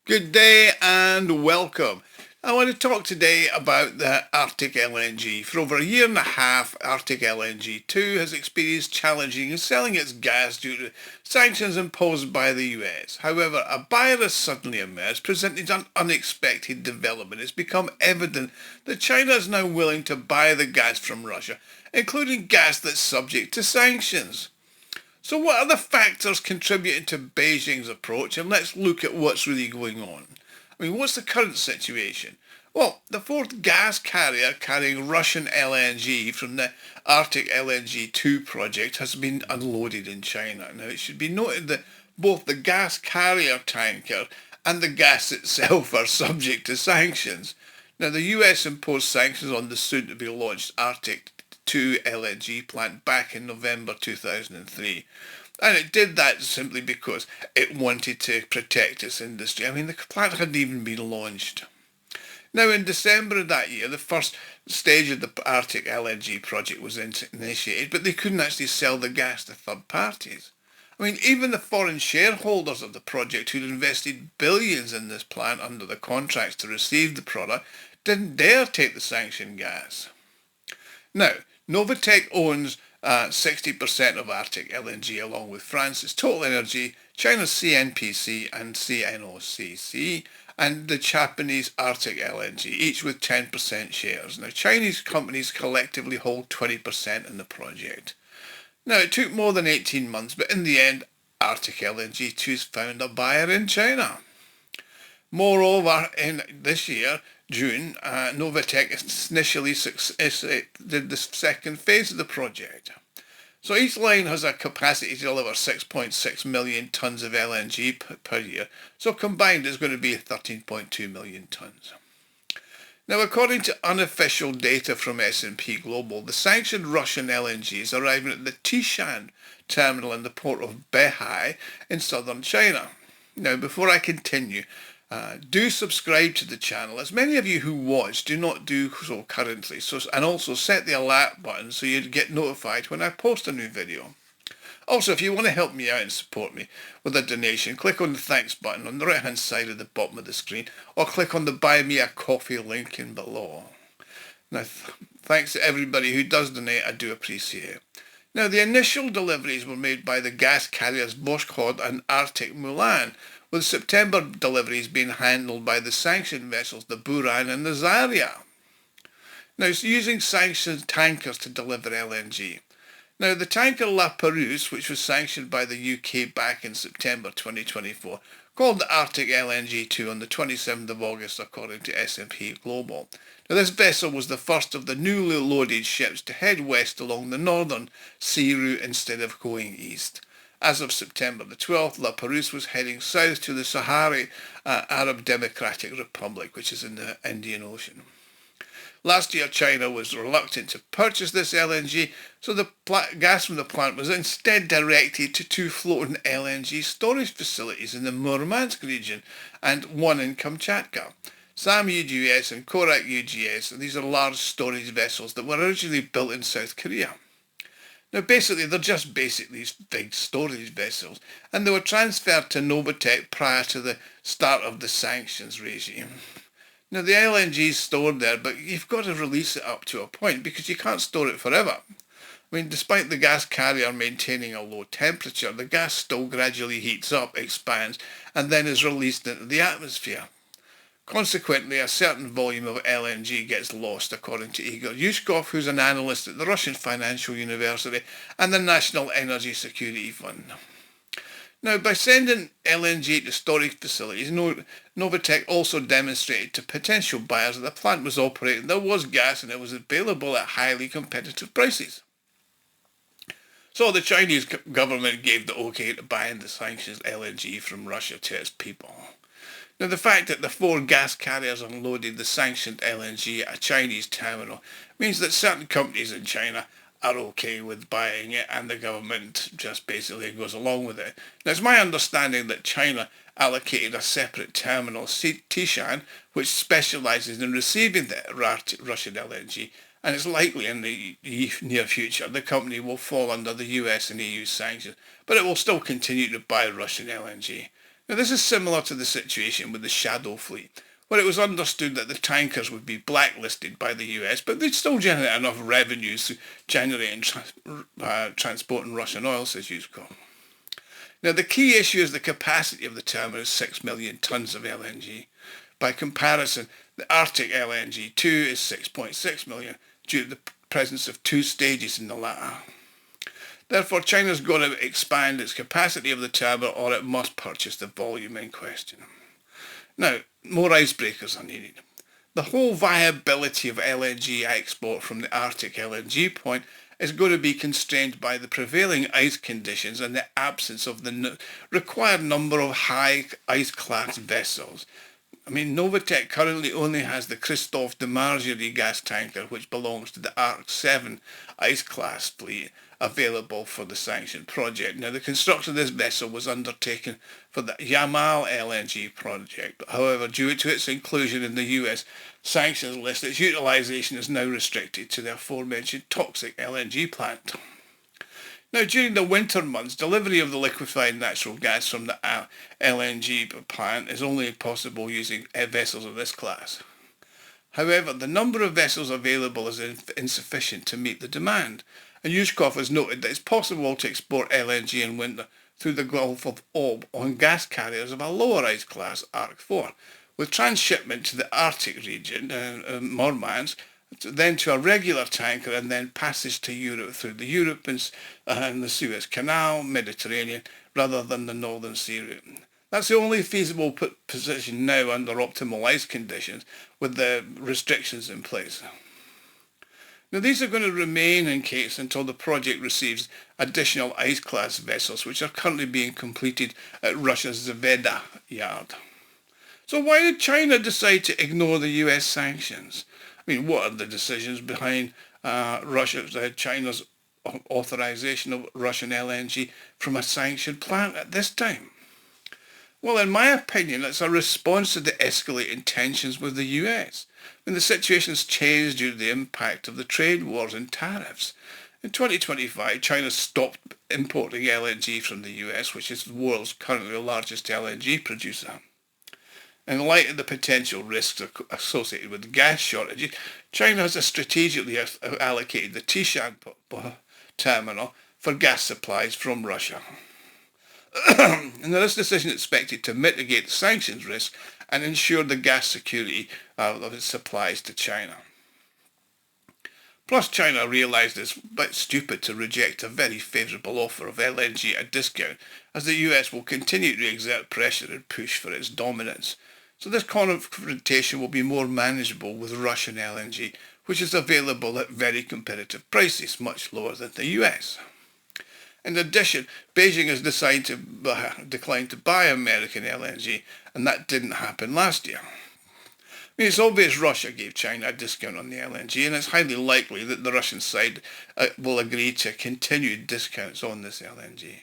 Good day and welcome. I want to talk today about the Arctic LNG. For over a year and a half, Arctic LNG 2 has experienced challenging in selling its gas due to sanctions imposed by the US. However, a buyer has suddenly emerged, presenting an unexpected development. It's become evident that China is now willing to buy the gas from Russia, including gas that's subject to sanctions. So what are the factors contributing to Beijing's approach? And let's look at what's really going on. What's the current situation? Well, the fourth gas carrier carrying Russian LNG from the Arctic LNG 2 project has been unloaded in China. Now, it should be noted that both the gas carrier tanker and the gas itself are subject to sanctions. Now, the US imposed sanctions on the soon-to-be launched Arctic 2 LNG plant back in November 2003. And it did that simply because it wanted to protect its industry. The plant hadn't even been launched. Now, in December of that year, the first stage of the Arctic LNG project was initiated, but they couldn't actually sell the gas to third parties. Even the foreign shareholders of the project who'd invested billions in this plant under the contracts to receive the product didn't dare take the sanctioned gas. Now, Novatek owns 60% of Arctic LNG along with France's Total Energy, China's CNPC and CNOCC, and the Japanese Arctic LNG, each with 10% shares. Now, Chinese companies collectively hold 20% in the project. Now, it took more than 18 months, but in the end, Arctic LNG 2's found a buyer in China. Moreover, in this year, June, Novatek initially did the second phase of the project. So each line has a capacity to deliver 6.6 million tonnes of LNG per year. So combined it's going to be 13.2 million tonnes. Now, according to unofficial data from S&P Global, the sanctioned Russian LNG is arriving at the Tishan terminal in the port of Beihai in southern China. Now, before I continue, do subscribe to the channel, as many of you who watch do not do so currently, and also set the alert button so you get notified when I post a new video. Also, if you want to help me out and support me with a donation, click on the thanks button on the right hand side of the bottom of the screen, or click on the buy me a coffee link in below. Now, thanks to everybody who does donate, I do appreciate it. Now, the initial deliveries were made by the gas carriers Rhod and Arctic Mulan, with September deliveries being handled by the sanctioned vessels, the Buran and the Zarya. Now, it's using sanctioned tankers to deliver LNG. Now, the tanker La Perouse, which was sanctioned by the UK back in September 2024, called the Arctic LNG 2 on the 27th of August, according to S&P Global. Now, this vessel was the first of the newly loaded ships to head west along the northern sea route instead of going east. As of September the 12th, La Perouse was heading south to the Sahrawi Arab Democratic Republic, which is in the Indian Ocean. Last year, China was reluctant to purchase this LNG, so the gas from the plant was instead directed to two floating LNG storage facilities in the Murmansk region and one in Kamchatka. Sam UGS and Korak UGS, and these are large storage vessels that were originally built in South Korea. Now, they're just these big storage vessels, and they were transferred to Novatek prior to the start of the sanctions regime. Now, the LNG is stored there, but you've got to release it up to a point because you can't store it forever. Despite the gas carrier maintaining a low temperature, the gas still gradually heats up, expands, and then is released into the atmosphere. Consequently, a certain volume of LNG gets lost, according to Igor Yushkov, who's an analyst at the Russian Financial University and the National Energy Security Fund. Now, by sending LNG to storage facilities, Novatek also demonstrated to potential buyers that the plant was operating, there was gas, and it was available at highly competitive prices. So the Chinese government gave the okay to buying the sanctions LNG from Russia to its people. Now, the fact that the four gas carriers unloaded the sanctioned LNG at a Chinese terminal means that certain companies in China are okay with buying it, and the government just basically goes along with it. Now, it's my understanding that China allocated a separate terminal, Tishan, which specialises in receiving the Russian LNG, and it's likely in the near future the company will fall under the US and EU sanctions, but it will still continue to buy Russian LNG. Now this is similar to the situation with the Shadow Fleet, where it was understood that the tankers would be blacklisted by the US, but they'd still generate enough revenues to generate and transporting Russian oil, says Yuskov. Now the key issue is the capacity of the terminal is 6 million tonnes of LNG. By comparison, the Arctic LNG 2 is 6.6 million due to the presence of two stages in the latter. Therefore, China's got to expand its capacity of the terminal or it must purchase the volume in question. Now, more icebreakers are needed. The whole viability of LNG export from the Arctic LNG point is going to be constrained by the prevailing ice conditions and the absence of the required number of high ice class vessels. I mean, Novatek currently only has the Christophe de Margerie gas tanker, which belongs to the Arc 7 ice class fleet, available for the sanctioned project. Now, the construction of this vessel was undertaken for the Yamal LNG project. However, due to its inclusion in the US sanctions list, its utilisation is now restricted to the aforementioned toxic LNG plant. Now, during the winter months, delivery of the liquefied natural gas from the LNG plant is only possible using vessels of this class. However, the number of vessels available is insufficient to meet the demand, and Yushkov has noted that it's possible to export LNG in winter through the Gulf of Ob on gas carriers of a lower ice class, Arc 4, with transshipment to the Arctic region, Murmansk, then to a regular tanker and then passage to Europe through the Europe and the Suez Canal, Mediterranean, rather than the Northern Sea route. That's the only feasible position now under optimal ice conditions with the restrictions in place. Now these are going to remain in case until the project receives additional ice class vessels which are currently being completed at Russia's Zveda yard. So why did China decide to ignore the US sanctions? I mean, what are the decisions behind China's authorization of Russian LNG from a sanctioned plant at this time? Well, in my opinion, it's a response to the escalating tensions with the US. I mean, the situation's changed due to the impact of the trade wars and tariffs. In 2025, China stopped importing LNG from the US, which is the world's currently largest LNG producer. In light of the potential risks associated with gas shortages, China has strategically allocated the Tishan terminal for gas supplies from Russia. And this decision is expected to mitigate the sanctions risk and ensure the gas security of its supplies to China. Plus, China realised it's a bit stupid to reject a very favourable offer of LNG at a discount, as the US will continue to exert pressure and push for its dominance. So this confrontation will be more manageable with Russian LNG, which is available at very competitive prices, much lower than the US. In addition, Beijing has decided to decline to buy American LNG, and that didn't happen last year. I mean, it's obvious Russia gave China a discount on the LNG, and it's highly likely that the Russian side will agree to continued discounts on this LNG.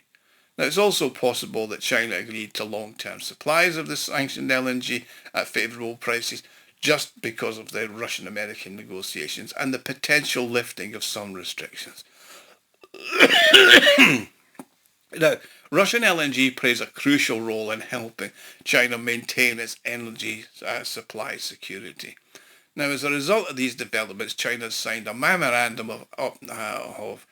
Now, it's also possible that China agreed to long-term supplies of the sanctioned LNG at favourable prices just because of the Russian-American negotiations and the potential lifting of some restrictions. Now, Russian LNG plays a crucial role in helping China maintain its energy supply security. Now, as a result of these developments, China has signed a memorandum of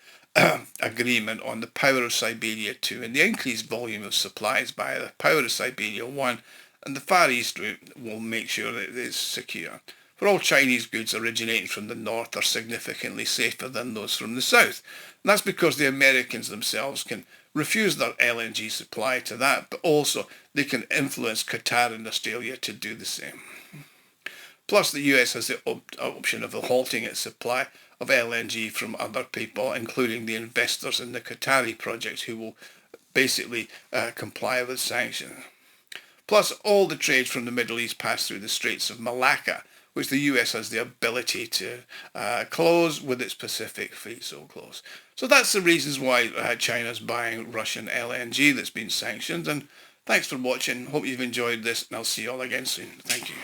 agreement on the Power of Siberia 2 and the increased volume of supplies by the Power of Siberia 1, and the Far East route will make sure that it is secure. For all Chinese goods originating from the north are significantly safer than those from the south. And that's because the Americans themselves can refuse their LNG supply to that, but also they can influence Qatar and Australia to do the same. Plus, the US has the option of halting its supply of LNG from other people, including the investors in the Qatari projects who will basically comply with sanctions. Plus, all the trades from the Middle East pass through the Straits of Malacca, which the US has the ability to close with its Pacific fleet so close. So that's the reasons why China's buying Russian LNG that's been sanctioned. And thanks for watching. Hope you've enjoyed this, and I'll see you all again soon. Thank you.